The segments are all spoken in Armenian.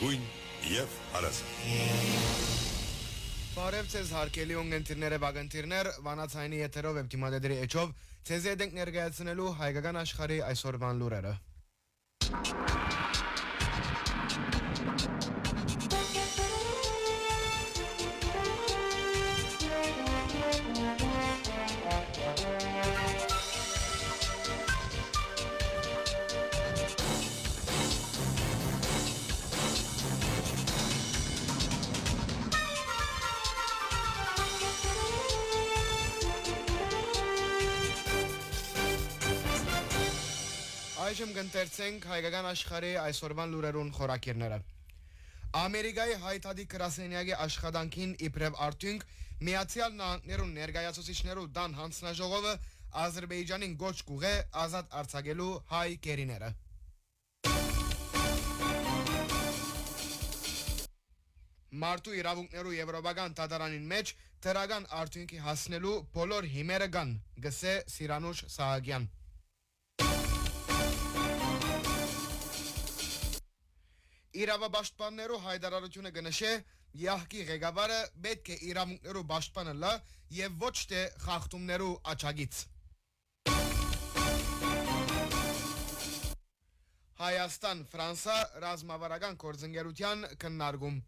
Գույն և հարաստ։ Բարև ձեզ հարգելի ունգընտիրներ եւ ագընտիրներ, Վանացայինի եթերով եւ դիմադեդրի էջով ցեզ եք ներկայացնելու հայկական աշխարհի այսօրվան լուրերը։ Այժմ կընթերցենք հայկական աշխարհի այսօրվան լուրերուն խորակիրները։ Ամերիկայի հայտարարի գրասենյակի աշխատանքին իբրև արդյունք Միացյալ Նահանգներուն ներկայացուցիչներու դան հանձնաժողովը Ադրբեջանին գոչ կուղե ազատ արձակելու հայ գերիները։ Մարդու իրավունքներու եվրոպական դատարանին մեջ դրական արդյունքի հասնելու բոլոր հիմերը կան, գսե Սիրանուշ Սահակյան։ Իրավապաշտպաններու հայտարարությունը կնշե յահկի ղեկավարը պետք է իրավունքներու պաշտպանը լա եւ ոչ թե խախտումներու աչագից։ Հայաստան-Ֆրանսա ռազմավարական գործընկերության քննարկում։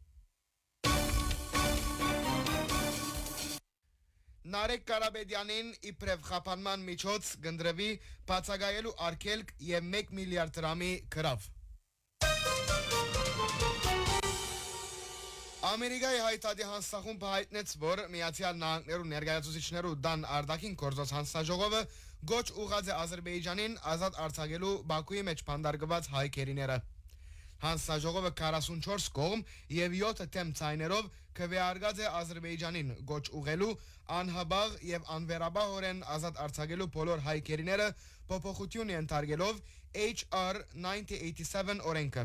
Նարեկ Կարապետյանին իբրև խափանման միջոց կընտրվի բացակայելու արգելք եւ 1 միլիարդ դրամի գրավ։ Ամերիկայի հայտարարի հանձնախումբը հայտնեց, որ Միացյալ Նահանգներու ներկայացուցիչներու դան արտաքին գործոց հանձնաժողովը գոչ ուղղած է Ադրբեջանին ազատ արձակելու Բաքուի մեջ փանդարգված հայ գերիները։ Հանձնաժողովը 44 կողմ եւ 7 թեմ ցայներով քվեարկած է Ադրբեջանին գոչ ուղղելու անհաբաղ եւ անվերաբահորեն ազատ արձակելու բոլոր հայ գերիները փոփոխություն ենթարկելով HR 9087 օրենքը,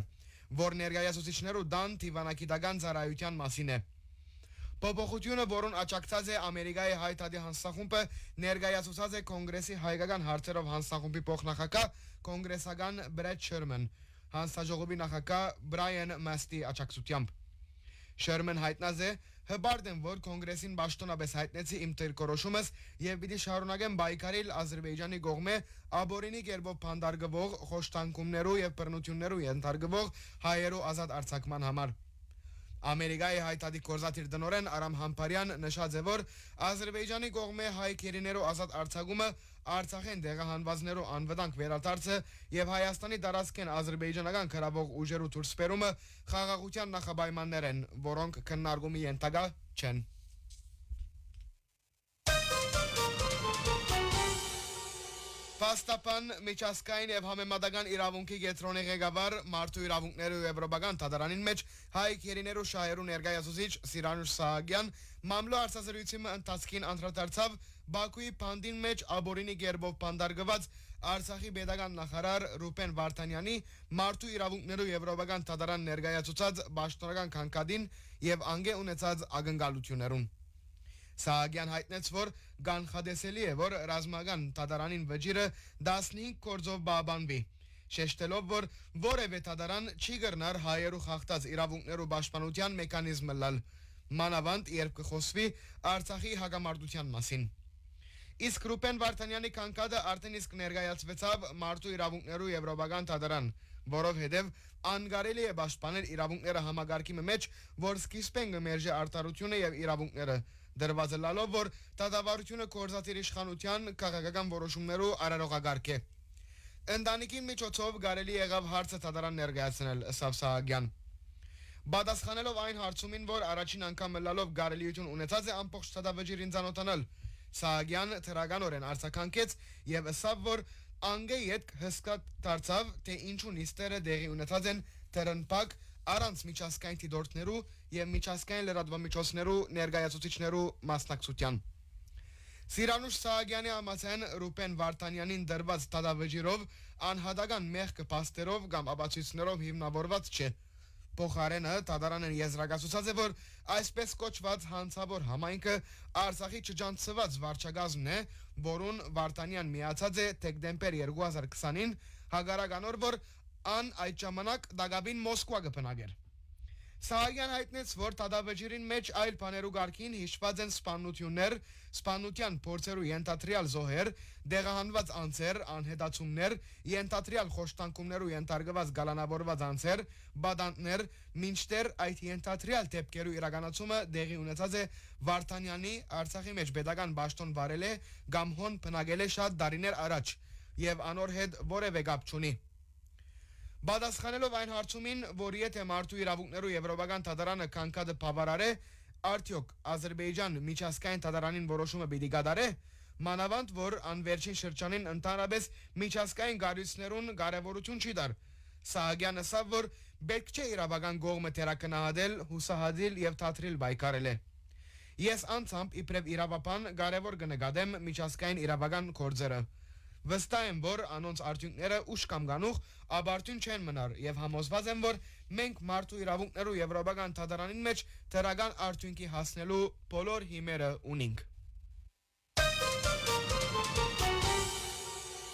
որ ներկայացուցիչներու դան դիվանագիտական ծառայության մասին է։ Փոփոխությունը, որուն աջակցած է Ամերիկայի հայտարարի հանձնախումբը, ներկայացուցած է կոնգրեսի հայկական հարցերով հանձնախումբի փոխնախագահ կոնգրեսական Բրեդ Շերմեն, հանձնաժողովի նախագահ Բրայան Մաստի աջակցությամբ։ Շերմեն հայտնած է, հբարդ եմ, որ կոնգրեսին պաշտոնապես հայտնեցի իմ դիրքորոշումս եւ պիտի շարունակեմ պայքարել Ադրբեջանի կողմէ աբորինի կերպով փանդարգվող խոշտանգումներու եւ բռնություններու ենթարկվող հայերու ազատ արձակման համար։ Ամերիկայի հայտարարի գործադիր տնօրեն Արամ Համբարյան նշած է, որ Ադրբեջանի կողմէ հայ գերիներու ազատ արձակումը Արցախեն դեղահանվածներու անվտանգ վերադարձը եւ Հայաստանի տարածքեն ադրբեջանական քրավող ուժերու դուրսբերումը խաղաղության նախապայմաններ են, որոնք քննարկումի ենթակա չեն։ Փաստաբան միջազգային եւ համեմատական իրավունքի կենտրոնի ղեկավար մարդու իրավունքներու եվրոպական դատարանին մեջ հայ գերիներու շահերու ներկայացուցիչ Սիրանուշ Սահակյան մամլո արծարծությունն ընթացքին անդրադարձավ Բաքուի փանդին մեջ աբորինի կերպով փանդարգված Արցախի պետական նախարար Ռուբեն Վարդանյանի մարդու իրավունքներու եվրոպական դատարան ներկայացուցած պաշտոնական քանքադին եւ անգե ունեցած ակնկալություններուն։ Սահակյան հայտնեց, որ կանխատեսելի է, որ ռազմական դատարանին վճիրը 15 գործով բաբանվի, շեշտելով, որ որևէ դատարան չի կրնար հայերու խախտած իրավունքներու պաշտպանության մեխանիզմը լալ, մանավանդ երբ կխոսվի Արցախի հակամարտության մասին։ Իսկ Ռուբեն Վարդանյանի քանքադը արդեն իսկ ներկայացվեցավ մարդու իրավունքներու եվրոպական դատարան, որովհետև անկարելի է պաշտպանել իրավունքները համագարկի մեջ, որ սկիզբեն կմերժի արդարությունը եւ իրավունքները, դրված լալով, որ դատավարությունը գործադիր իշխանության քաղաքական որոշումներու արարողագարկ է։ Ընտանիքի միջոցով կարելի եղավ հարցը դատարան ներկայացնել, ըստ Սահակյան։ Պատասխանելով այն հարցումին, որ առաջին անգամ լալով կարելիություն ունեցած է ամբողջ դատավճիրին ծանոթանալ, Սահակյան թրականորեն արձագանքեց եւ ըսավ, որ անգե յետք հսկա դարձավ, թե ինչու նիստերը դեղի ունեցած են դրնպակ առանց միջազգային դիտորդներու եւ միջազգային լրատվամիջոցներու ներկայացուցիչներու մասնակցության։ Սիրանուշ Սահակյանի համաձայն Ռուբեն Վարդանյանին դրված դատավճիրով անհատական մեղքը փաստերով կամ ապացույցներով հիմնավորված չէ։ Փոխարենը դատարանն եզրակացուցած է, որ այսպես կոչված հանցավոր համայնքը Արցախի չջանցված վարչակազմն է, որուն Վարդանյան միացած է դեկտեմբեր 2020-ին, հագարականոր, որ ան այդ ժամանակ դակաբին Մոսկվա կբնակեր։ Սահակյան հայտնեց, որ տադավեջիրին մեջ այլ բաներու գարկին հիշված են սպանություններ, սպանության փորձերու ենթադրյալ զոհեր, դեղահանված անձեր, անհետացումներ, ենթադրյալ խոշտանկումներու ենթարկված գալանավորված անձեր, բադանտներ, մինչդեռ այդ ենթադրյալ դեպքերու իրականացումը դեղի ունեցած է Վարդանյանի Արցախի մեջ պետական պաշտոն վարել է կամ հոն բնակել է շատ դարիներ առաջ եւ անոր հետ որևէ կապ չունի։ Բադասխանելով այն հարցումին, որ եթե մարդու իրավունքներու եվրոպական թադարանը կանգնած բավարար է, արդյոք Ադրբեջան միջազգային թադարանին որոշումը պիտի կատարե, մանավանդ որ անվերջին շրջանին ընդհանրապես միջազգային գարույցներուն կարևորություն չի տար։ Սահակյանը ասավ, որ պետք չէ իրավական կողմը թերակնահատել, հուսահատել եւ թատրիլ պայքարել է։ Ես անձամբ իբրև իրավապան կարևոր կնկատեմ միջազգային իրավական գործերը։ Վստահ եմ, որ անոնց արդյունքները ուշ կամ գանուխ աբարտուն չեն մնար եւ համոզված եմ, որ մենք մարդու իրավունքներու եվրոպական թադարանին մեջ դրական արդյունքի հասնելու բոլոր հիմերը ունենք։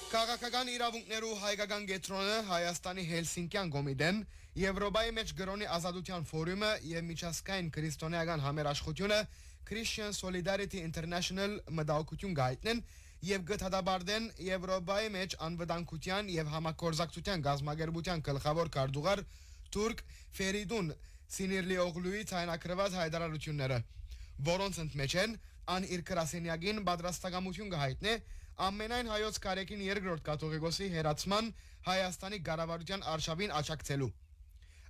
Քաղաքական իրավունքներու հայկական կենտրոնը Հայաստանի Հելսինկյան կոմիտեն, Եվրոպայի մեջ գրոնի ազատության ֆորումը եւ միջազգային քրիստոնեական համերաշխությունը Christian Solidarity International մտահոգություն գայտնեն եւ գտադաբարդեն Եվրոպայի մեջ անվտանգության եւ համագործակցության գազագերբության գլխավոր քարտուղար Թուրք Ֆերիդուն Սինիրլիօղլուի ցայնակրված հայտարարությունները, որոնց ընդմեջ են ան իր գրասենյակին պատրաստակամություն կհայտնե ամենայն հայոց կարեկին երկրորդ կաթողիկոսի հերացման Հայաստանի կառավարության արշավին աջակցելու։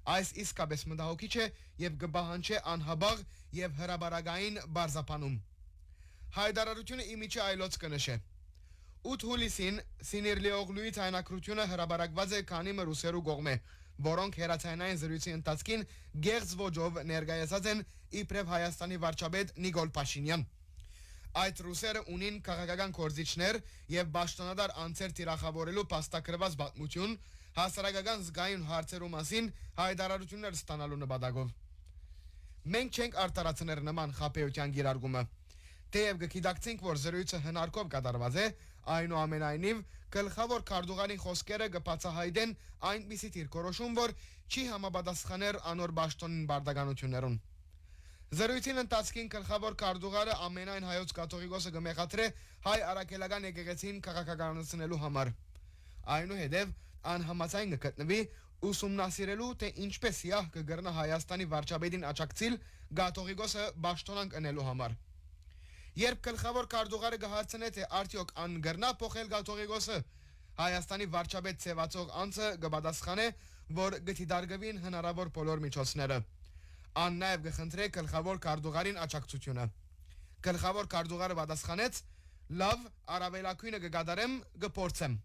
Այս իսկապես մտահոգիչ է եւ կպահանջի անհաբաղ եւ հրաբարակային բարձապանում։ Հայտարարությունը իմիջի այլոց կնշե։ 8 հուլիսին Սինիրլիօղլուի ցայնակրությունը հրաբարակված է քանի ռուսերու կողմէ, որոնք հերացայնային զրույցի ընթացքին գեղձ ոճով ներկայացած են իբրև Հայաստանի վարչապետ Նիկոլ Փաշինյան։ Այդ ռուսերը ունին քաղաքական կորզիչներ եւ պաշտոնատար անձեր թիրախավորելու փաստագրված պատմություն հասարակական զգայուն հարցերու մասին հայտարարություններ ստանալու նպատակով։ Մենք չենք արտարացնել նման խաբեության գիրարգումը։ Թեև գիտակցենք, որ զրույցը հնարքով կատարված է, այնուամենայնիվ գլխավոր քարտուղարի խոսքերը կբացահայտեն այնպիսի դիրքորոշում, որ չի համապատասխաներ անոր պաշտոնին բարդականություններուն։ Զրույցին ընթացքին գլխավոր քարտուղարը ամենայն հայոց կաթողիկոսը կմեղադրե հայ արաքելական եկեղեցին քաղաքականացնելու համար։ Այնուհետև անհամաձայն կգտնվի ուսումնասիրելու, թե ինչպես յահ կգրնա Հայաստանի վարչապետին աջակցիլ կաթողիկոսը պաշտոնանկ ընելու համար։ Երբ գլխավոր քարտուղարը կհարցնե, թե արդյոք ան գրնա փոխել կաթողիկոսը, Հայաստանի վարչապետ ծեվացող անձը կպատասխանե, որ գտիդարգվին հնարավոր բոլոր միջոցները։ Ան նաև կխնդրե գլխավոր քարտուղարին աջակցությունը։ Գլխավոր քարտուղարը պատասխանեց. լավ, առավելագույնը կկատարեմ, կփորձեմ։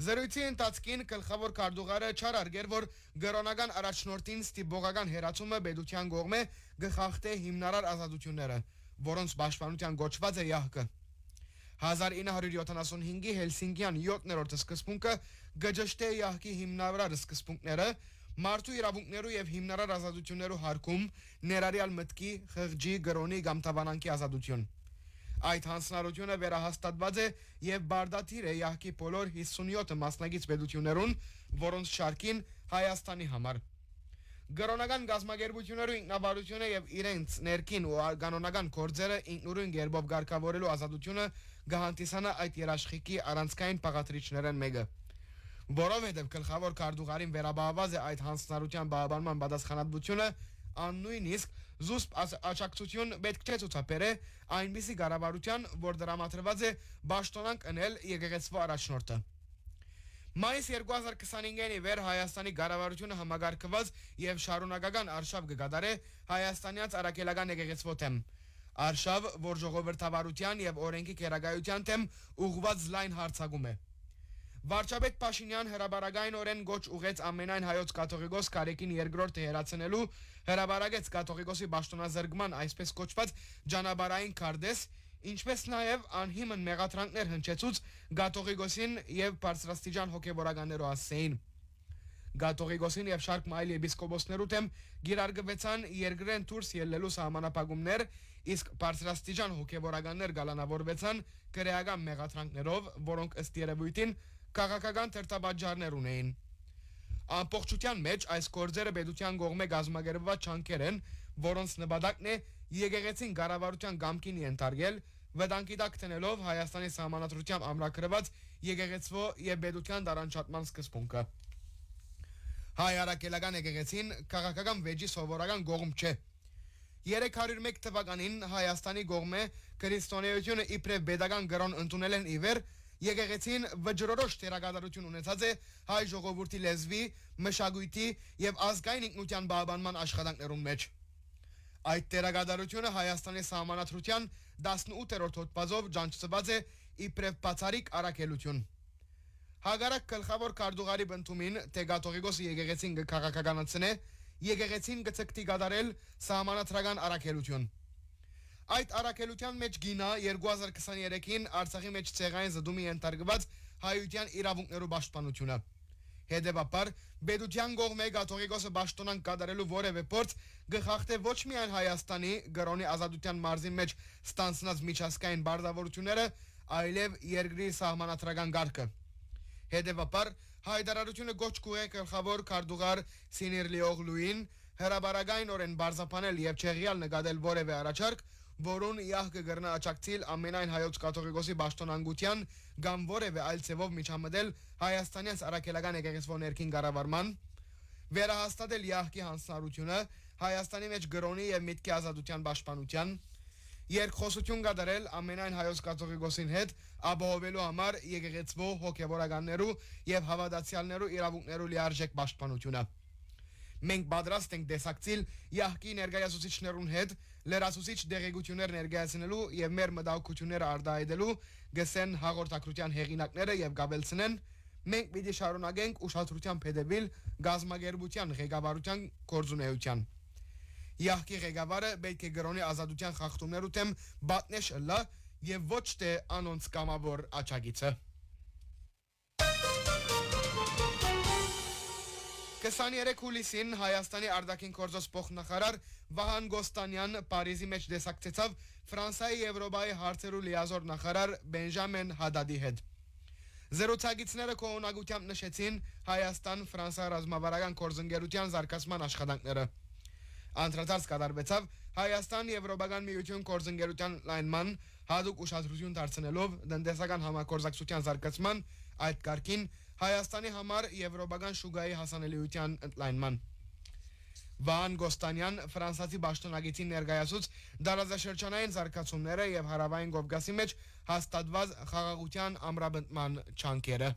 Զրույցի ընթացքին գլխավոր քարտուղարը չարարգեր, որ գրոնական առաջնորդին ստիպողական հերացումը պետության կողմէ կխախտե հիմնարար ազատությունները, որոնց պաշտպանության գոչված է յահկը։ 1975-ի Հելսինկյան 7-րդ սկզբունքը գճշտե յահկի հիմնարար սկզբունքները, մարդու իրավունքներու եւ հիմնարար ազատություններու հարկում, ներառյալ մտքի, խղճի, գրոնի կամ թավանանքի ազատություն։ Այդ հանձնարարությունը վերահաստատված է եւ բարդաթիր է յահկի բոլոր 57 մասնագիծ պետություններուն, որոնց շարքին Հայաստանի համար։ Գրոնական գազագերբություններու ինքնավարությունը եւ իրենց ներքին ու կանոնական գործերը ինքնուրույն կերպով ղեկավարելու ազատությունը կհանդիսանա այդ երաշխիքի առանցքային պաղատրիչներն մեկը։ Որովհետև գլխավոր քարտուղարին վերաբավված է այդ հանձնարարության պահպանման պատասխանատվությունը, աննույնիսկ զուսպ աջակցություն պետք չէ ցուցաբերե այնպիսի կառավարության, որ դրամատրված է պաշտոնանկ ընել եկեղեցու առաջնորդը։ Մայիս 2025-ի վեր Հայաստանի կառավարությունը համագարկված եւ շարունակական արշավ կկատարե հայաստանյաց արաքելական եկեղեցու թեմ։ Արշավ, որ ժողովրդավարության եւ օրենքի քերագայության թեմ ուղղված լայն հարձակում է։ Վարչապետ Փաշինյան հրաբարակայնորեն գոչ ուղեց ամենայն հայոց կաթողիկոս կարեկին երկրորդը հերացնելու, հրաբարակեց կաթողիկոսի պաշտոնազրկման այսպես կոչված ջանաբարային քարտեզ, ինչպես նաև անհիմն մեղադրանքներ հնչեցուց կաթողիկոսին եւ բարձրաստիճան հոգեվորականներու ասեին։ Կաթողիկոսին եւ շարք այլ եպիսկոպոսներու թեմ գիրարգվեցան երկրեն դուրս ելնելու սահմանափակումներ, իսկ բարձրաստիճան հոգեվորականներ գալանավորվեցան քրեական մեղադրանքներով, որոնք ըստ երևույթին քաղաքական թերթապատճառներ ունեին։ Ամբողջության մեջ այս գործերը պետության կողմէ գազմագերբված չանքեր են, որոնց նպատակն է եկեղեցին կառավարության գամքին ենթարկել, վտանգի տակ տնելով Հայաստանի սահմանադրությամբ ամրագրված եկեղեցվո եւ պետության տարանջատման սկզբունքը։ Հայ արաքելական եկեղեցին քաղաքական վեճի սովորական կողմ չէ։ 301 թվականին Հայաստանի կողմէ քրիստոնեությունը իբրև պետական կրոն ընդունել են իվեր, եկեղեցին վճռորոշ թերակատարություն ունեցած է հայ ժողովրդի լեզվի, մշակույթի եւ ազգային ինքնության պահպանման աշխատանքներում մեջ։ Այդ թերակատարությունը Հայաստանի սահմանադրության 18-րդ հոդվածով ջանչված է իբրև բացառիկ առաքելություն։ Հագարակ գլխավոր քարտուղարի բնդումին թե կաթողիկոսի եկեղեցին կքաղաքականացնե, եկեղեցին կցկտի կատարել սահմանադրական առաքելություն։ Այդ առաքելության մեջ գինա 2023-ին Արցախի մեջ ցեղային զդումի ենթարկված հայության իրավունքներու պաշտպանությունը։ Հետևաբար, պետության կողմէ կաթողիկոսը պաշտոնան կատարելու որևէ փորձ գխախտե ոչ միայն Հայաստանի կրոնի ազատության մարզի մեջ ստանցնած միջազգային բարդավորությունները, այլև երկրի սահմանադրական կարգը։ Հետևաբար, հայտարարությունը գոչ կուղե գլխավոր քարտուղար Սինիրլիօղլուին հրաբարագայնորեն բարձապանել եւ չեղյալ նկատել որևէ առաջարկ, որուն իահ կգրնա աճակցիլ ամենայն հայոց կաթողիկոսի պաշտոնանկության կամ որևէ այլ ցևով միջամտել Հայաստանյան առաքելական եկեղեցվո ներքին կառավարման, վերահաստատել իահկի հանձնարարությունը Հայաստանի մեջ կրոնի եւ միտքի ազատության պաշտպանության, երկխոսություն կատարել ամենայն հայոց կաթողիկոսին հետ ապահովելու համար եկեղեցվո հոգևորականներու եւ հավատացյալներու իրավունքներու լիարժեք պաշտպանությունը։ Մենք պատրաստ ենք դեսակցիլ իահկի ներկայացուցիչներուն հետ լրացուցիչ դեղեցություններ ներկայացնելու եւ մեր մտահոգությունները արտահայտելու գսեն հաղորդակցության հեղինակները եւ գաբելցնեն, մենք պիտի շարունակենք ուշադրությամբ հետևել գազմագերբության ղեկավարության գործունեության։ Իահկի ղեկավարը պետք է կրոնի ազատության խախտումներու դեմ բատնեշ ըլլա եւ ոչ թե անոնց կամավոր աչագիցը։ 23 հուլիսին Հայաստանի արտաքին գործոս փոխնախարար Վահան Գոստանյան Փարիզի մեջ դեսակցեցավ Ֆրանսիայի Եվրոպայի հարցերու լիազոր նախարար Բենժամին Հադադի հետ։ Զրուցակիցները կողմնակությամբ նշեցին Հայաստան-Ֆրանսիա ռազմավարական գործընկերության զարգացման աշխատանքները։ Անդրադարձ կատարվեցավ Հայաստան-Եվրոպական միություն գործընկերության լայնման հատուկ ուշադրություն դարձնելով տնտեսական համագործակցության զարգացման, այդ կարգին Հայաստանի համար եվրոպական շուկայի հասանելիության ընդլայնման։ Վահան Գոստանյան ֆրանսիացի պաշտոնագետին ներկայացուց դարաշրջանային զարգացումները եւ հարավային Կովկասի մեջ հաստատված խաղաղության ամրապնդման չանքերը։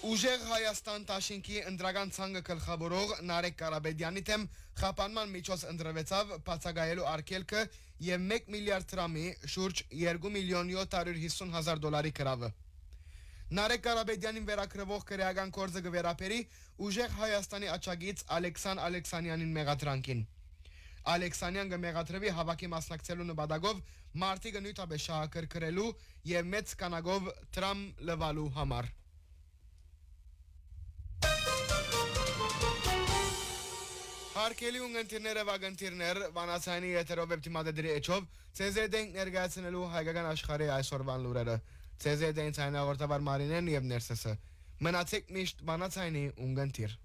Ուժեղ Հայաստան Տաշինքի ընդրական ցանկը գլխավորող Նարեկ Կարապետյանի թեմ խափանման միջոց ընտրվեցավ բացակայելու արգելքը եւ 1 միլիարդ դրամի շուրջ 2 միլիոն 750 հազար դոլարի գրավը։ Նարեկ Կարապետյանին վերակրվող քրեական կորձը կվերապերի ուժեղ Հայաստանի աչագից Ալեքսան Ալեքսանյանին մեղադրանքին։ Ալեքսանյան կմեղադրվի հավաքի մասնակցելու նպատակով մարտիկը նյութապես շահակրկրելու եւ մեծ կանագով դրամ լվալու համար։ Հարկելի ունգընտիրները վագընտիրներ վանացայնի եթերով վեպտիմադեդրի էչով CZD-ին ներկայացնելու հայկական աշխարհի այսօրվան լուրերը։ CZD-ին ցայնաղորդավար Մարինեն եւ Ներսեսը։ Մնացեք միշտ վանացայնի ունգընտիր։